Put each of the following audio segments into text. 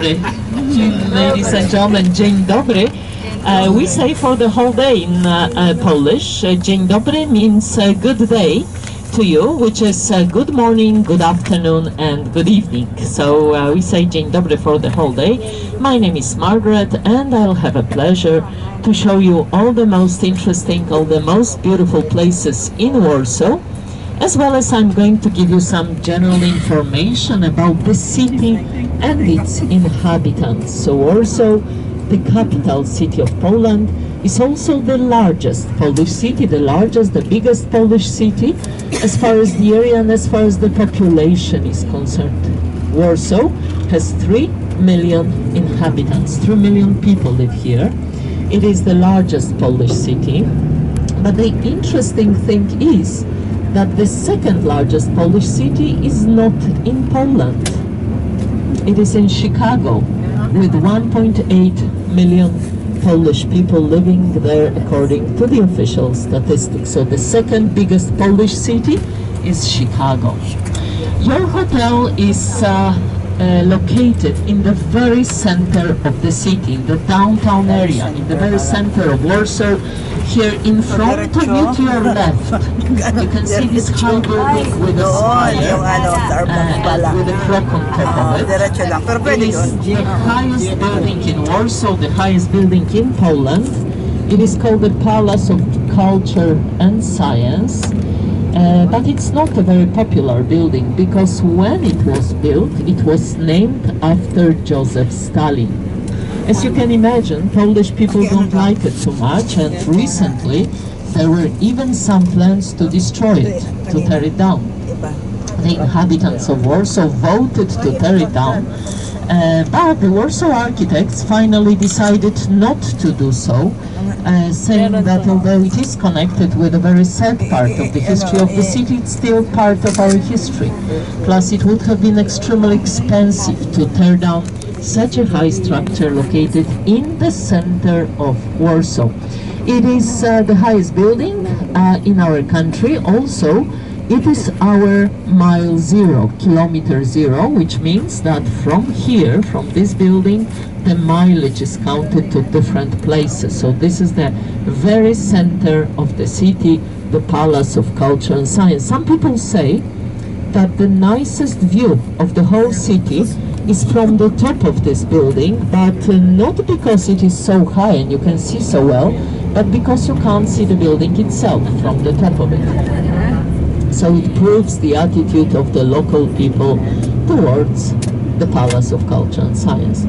Ladies and gentlemen, dzień dobry. We say for the whole day in Polish, dzień dobry means good day to you, which is good morning, good afternoon, and good evening. So we say dzień dobry for the whole day. My name is Margaret, and I'll have a pleasure to show you all the most interesting, all the most beautiful places in Warsaw, as well as I'm going to give you some general information about the city and its inhabitants. So Warsaw, the capital city of Poland, is also the largest Polish city, the biggest Polish city as far as the area and as far as the population is concerned. Warsaw has 3 million inhabitants, 3 million people live here. It is the largest Polish city, but the interesting thing is that the second largest Polish city is not in Poland. It is in Chicago, with 1.8 million Polish people living there according to the official statistics. So the second biggest Polish city is Chicago. Your hotel is located in the very center of the city, in the downtown area, in the very center of Warsaw. Here in front of you to your left, you can see this high building with a spire and with a clock on top of it. It is the highest building in Warsaw, the highest building in Poland. It is called the Palace of Culture and Science. But it's not a very popular building because when it was built, it was named after Joseph Stalin. As you can imagine, Polish people don't like it too much, and recently there were even some plans to destroy it, to tear it down. The inhabitants of Warsaw voted to tear it down, but the Warsaw architects finally decided not to do so, saying that although it is connected with a very sad part of the history of the city, it's still part of our history. Plus, it would have been extremely expensive to tear down such a high structure located in the center of Warsaw. It is the highest building in our country. Also, it is our mile zero, kilometer zero, which means that from here, from this building, the mileage is counted to different places. So this is the very center of the city, the Palace of Culture and Science. Some people say that the nicest view of the whole city is from the top of this building, but not because it is so high and you can see so well, but because you can't see the building itself from the top of it. So it proves the attitude of the local people towards the Palace of Culture and Science.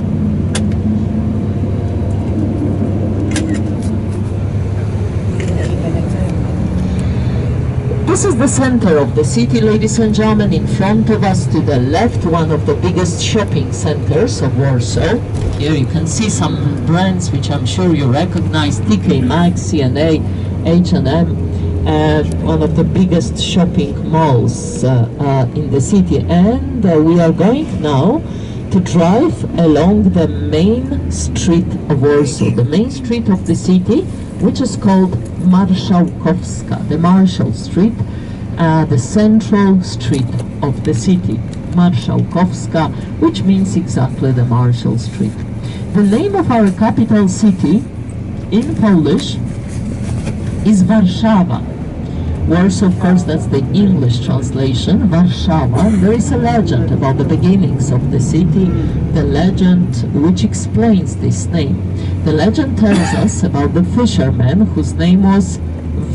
This is the center of the city, ladies and gentlemen. In front of us to the left, one of the biggest shopping centers of Warsaw. Here you can see some brands which I'm sure you recognize: TK Maxx, C&A, H&M, one of the biggest shopping malls in the city. And we are going now to drive along the main street of Warsaw, the main street of the city, which is called Marszałkowska, the Marshall Street, the central street of the city, Marszałkowska, which means exactly the Marshall Street. The name of our capital city in Polish is Warszawa. Warsaw, of course, that's the English translation, Warszawa. There is a legend about the beginnings of the city, the legend which explains this name. The legend tells us about the fisherman whose name was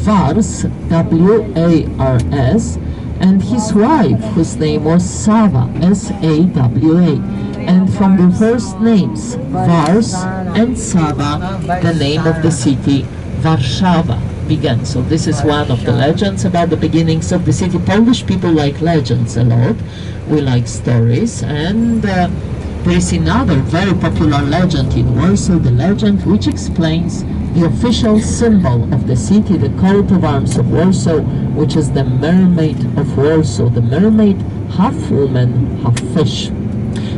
Wars, W-A-R-S, and his wife whose name was Sawa, S-A-W-A. And from the first names, Wars and Sawa, the name of the city, Warszawa, began. So this is one of the legends about the beginnings of the city. Polish people like legends a lot. We like stories, and there is another very popular legend in Warsaw, the legend which explains the official symbol of the city, the coat of arms of Warsaw, which is the mermaid of Warsaw, the mermaid, half woman, half fish.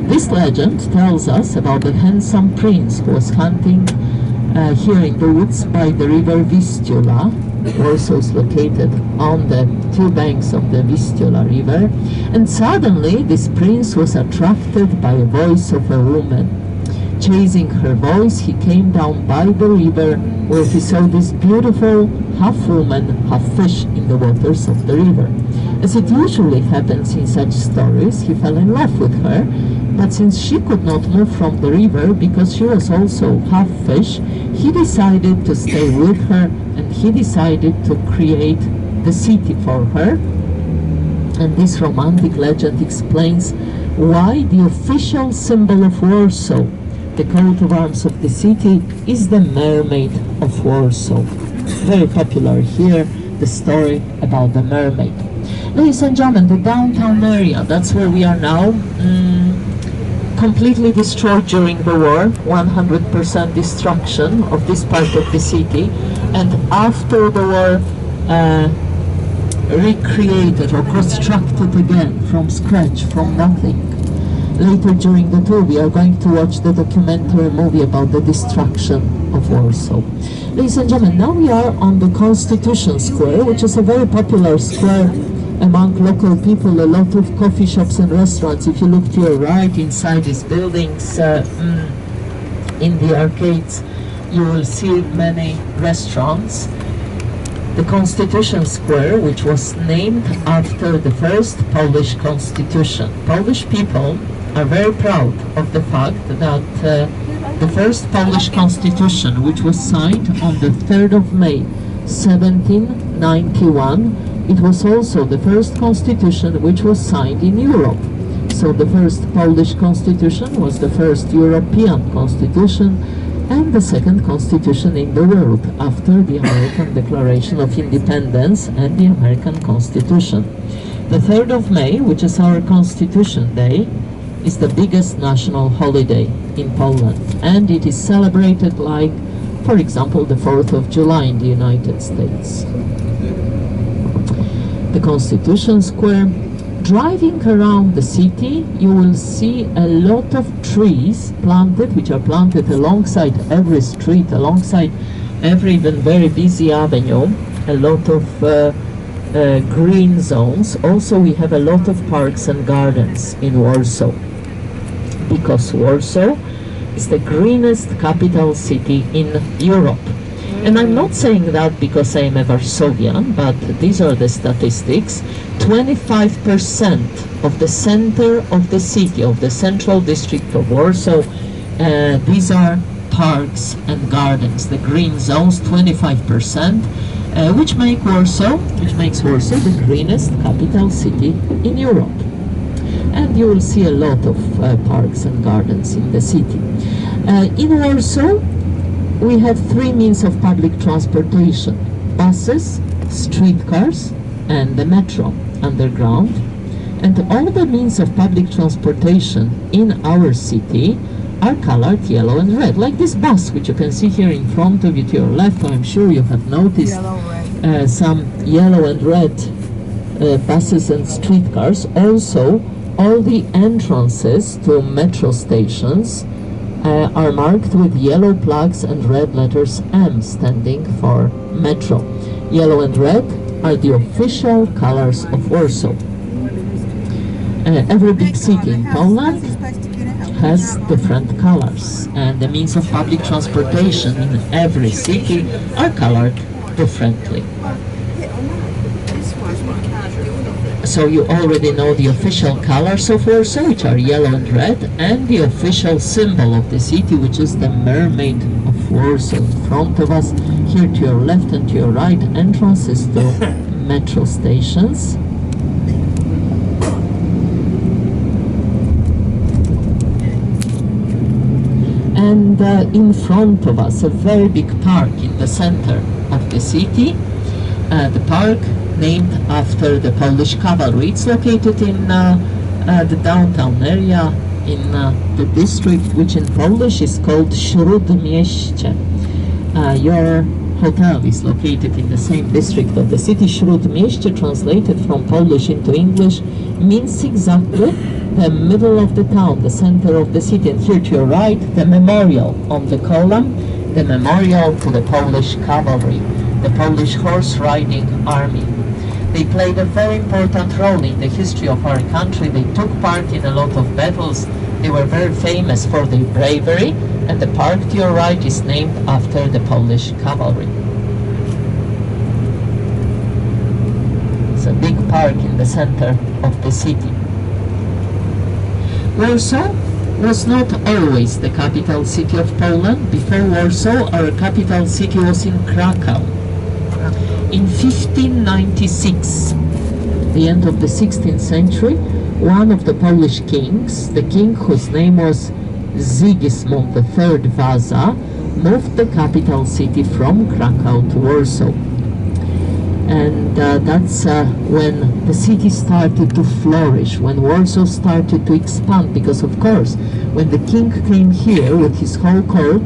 This legend tells us about the handsome prince who was hunting here in the woods by the river Vistula, Warsaw is located on the two banks of the Vistula river, and suddenly this prince was attracted by a voice of a woman. Chasing her voice, he came down by the river, where he saw this beautiful half-woman, half-fish in the waters of the river. As it usually happens in such stories, he fell in love with her, but since she could not move from the river because she was also half-fish, he decided to stay with her, and he decided to create the city for her. And this romantic legend explains why the official symbol of Warsaw, the coat of arms of the city, is the mermaid of Warsaw. Very popular here, the story about the mermaid. Ladies and gentlemen, the downtown area, that's where we are now, completely destroyed during the war, 100% destruction of this part of the city, and after the war, recreated or constructed again from scratch, from nothing. Later during the tour, we are going to watch the documentary movie about the destruction of Warsaw. Ladies and gentlemen, now we are on the Constitution Square, which is a very popular square among local people, a lot of coffee shops and restaurants. If you look to your right, inside these buildings, in the arcades, you will see many restaurants. The Constitution Square, which was named after the first Polish constitution. Polish people are very proud of the fact that the first Polish constitution, which was signed on the 3rd of May 1791, it was also the first constitution which was signed in Europe. So the first Polish constitution was the first European constitution and the second constitution in the world after the American Declaration of Independence and the American Constitution. The 3rd of May, which is our Constitution Day, is the biggest national holiday in Poland, and it is celebrated like, for example, the 4th of July in the United States. The Constitution Square. Driving around the city, you will see a lot of trees planted, which are planted alongside every street, alongside every even very busy avenue, a lot of green zones. Also, we have a lot of parks and gardens in Warsaw, because Warsaw is the greenest capital city in Europe. And I'm not saying that because I am a Warsawian, but these are the statistics. 25% of the center of the city, of the central district of Warsaw, these are parks and gardens, the green zones, 25%, which makes Warsaw the greenest capital city in Europe. And you will see a lot of parks and gardens in the city. In Warsaw, we have three means of public transportation: buses, streetcars, and the metro underground. And all the means of public transportation in our city are colored yellow and red, like this bus, which you can see here in front of you to your left. I'm sure you have noticed some yellow and red buses and streetcars. Also, all the entrances to metro stations are marked with yellow plugs and red letters M, standing for metro. Yellow and red are the official colors of Warsaw. Every big city in Poland has different colors, and the means of public transportation in every city are colored differently. So you already know the official colors of Warsaw, which are yellow and red, and the official symbol of the city, which is the mermaid of Warsaw. In front of us, here to your left and to your right, entrances to metro stations. And in front of us, a very big park in the center of the city. The park named after the Polish cavalry. It's located in the downtown area, in the district which in Polish is called Śródmieście. Your hotel is located in the same district of the city. Śródmieście, translated from Polish into English, means exactly the middle of the town, the center of the city. And here to your right, the memorial on the column, the memorial to the Polish cavalry. the Polish horse riding army. They played a very important role in the history of our country. They took part in a lot of battles. They were very famous for their bravery, and the park to your right is named after the Polish cavalry. It's a big park in the center of the city. Warsaw was not always the capital city of Poland. Before Warsaw, our capital city was in Krakow. In 1596, the end of the 16th century, one of the Polish kings, the king whose name was Sigismund III Vasa, moved the capital city from Krakow to Warsaw. And that's when the city started to flourish, when Warsaw started to expand, because of course, when the king came here with his whole court,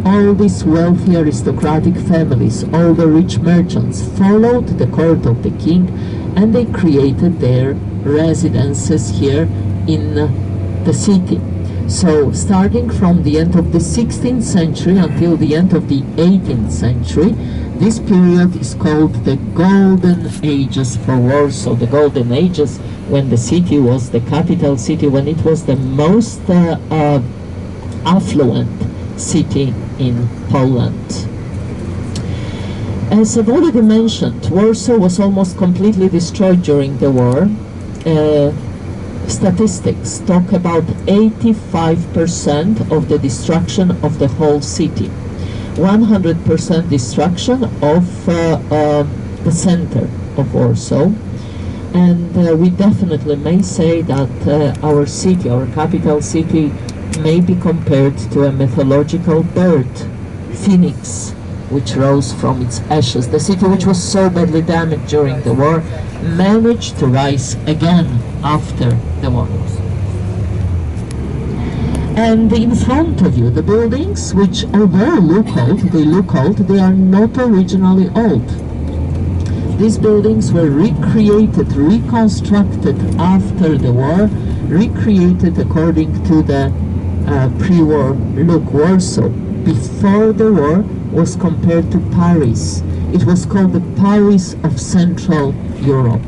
all these wealthy aristocratic families, all the rich merchants followed the court of the king, and they created their residences here in the city. So starting from the end of the 16th century until the end of the 18th century, this period is called the Golden Ages for Warsaw. The Golden Ages, when the city was the capital city, when it was the most affluent city in Poland. As I've already mentioned, Warsaw was almost completely destroyed during the war. Statistics talk about 85% of the destruction of the whole city. 100% destruction of the center of Warsaw. And we definitely may say that our city, our capital city, may be compared to a mythological bird, phoenix, which rose from its ashes. The city, which was so badly damaged during the war, managed to rise again after the war. And in front of you, the buildings, which although look old, they are not originally old. These buildings were recreated, reconstructed after the war, recreated according to the pre-war look. Warsaw, before the war, was compared to Paris. It was called the Paris of Central Europe.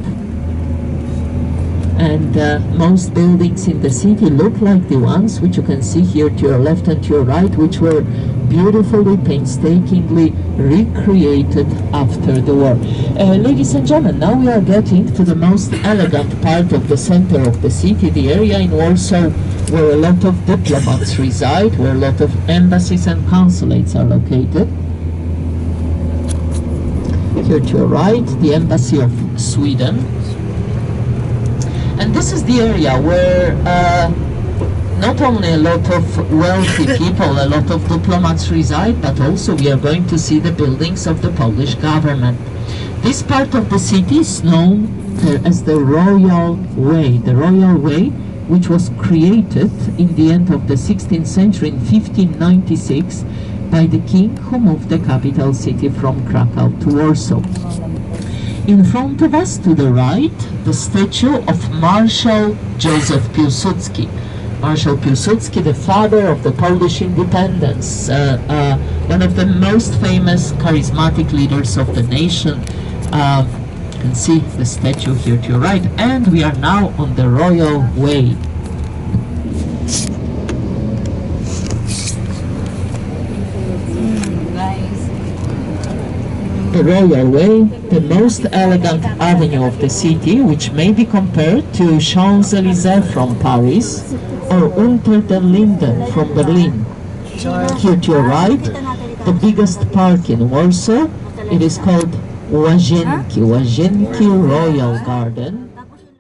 And most buildings in the city look like the ones which you can see here to your left and to your right, which were beautifully, painstakingly recreated after the war. Ladies and gentlemen, now we are getting to the most elegant part of the center of the city, the area in Warsaw where a lot of diplomats reside, where a lot of embassies and consulates are located. Here to your right, the Embassy of Sweden. And this is the area where not only a lot of wealthy people, a lot of diplomats reside, but also we are going to see the buildings of the Polish government. This part of the city is known as the Royal Way. The Royal Way, which was created in the end of the 16th century in 1596 by the king who moved the capital city from Krakow to Warsaw. In front of us, to the right, the statue of Marshal Józef Piłsudski. Marshal Piłsudski, the father of the Polish independence, one of the most famous charismatic leaders of the nation. You can see the statue here to your right, and we are now on the Royal Way. The Royal Way, the most elegant avenue of the city, which may be compared to Champs-Élysées from Paris or Unter den Linden from Berlin. Here to your right, the biggest park in Warsaw, it is called Łazienki Royal Garden.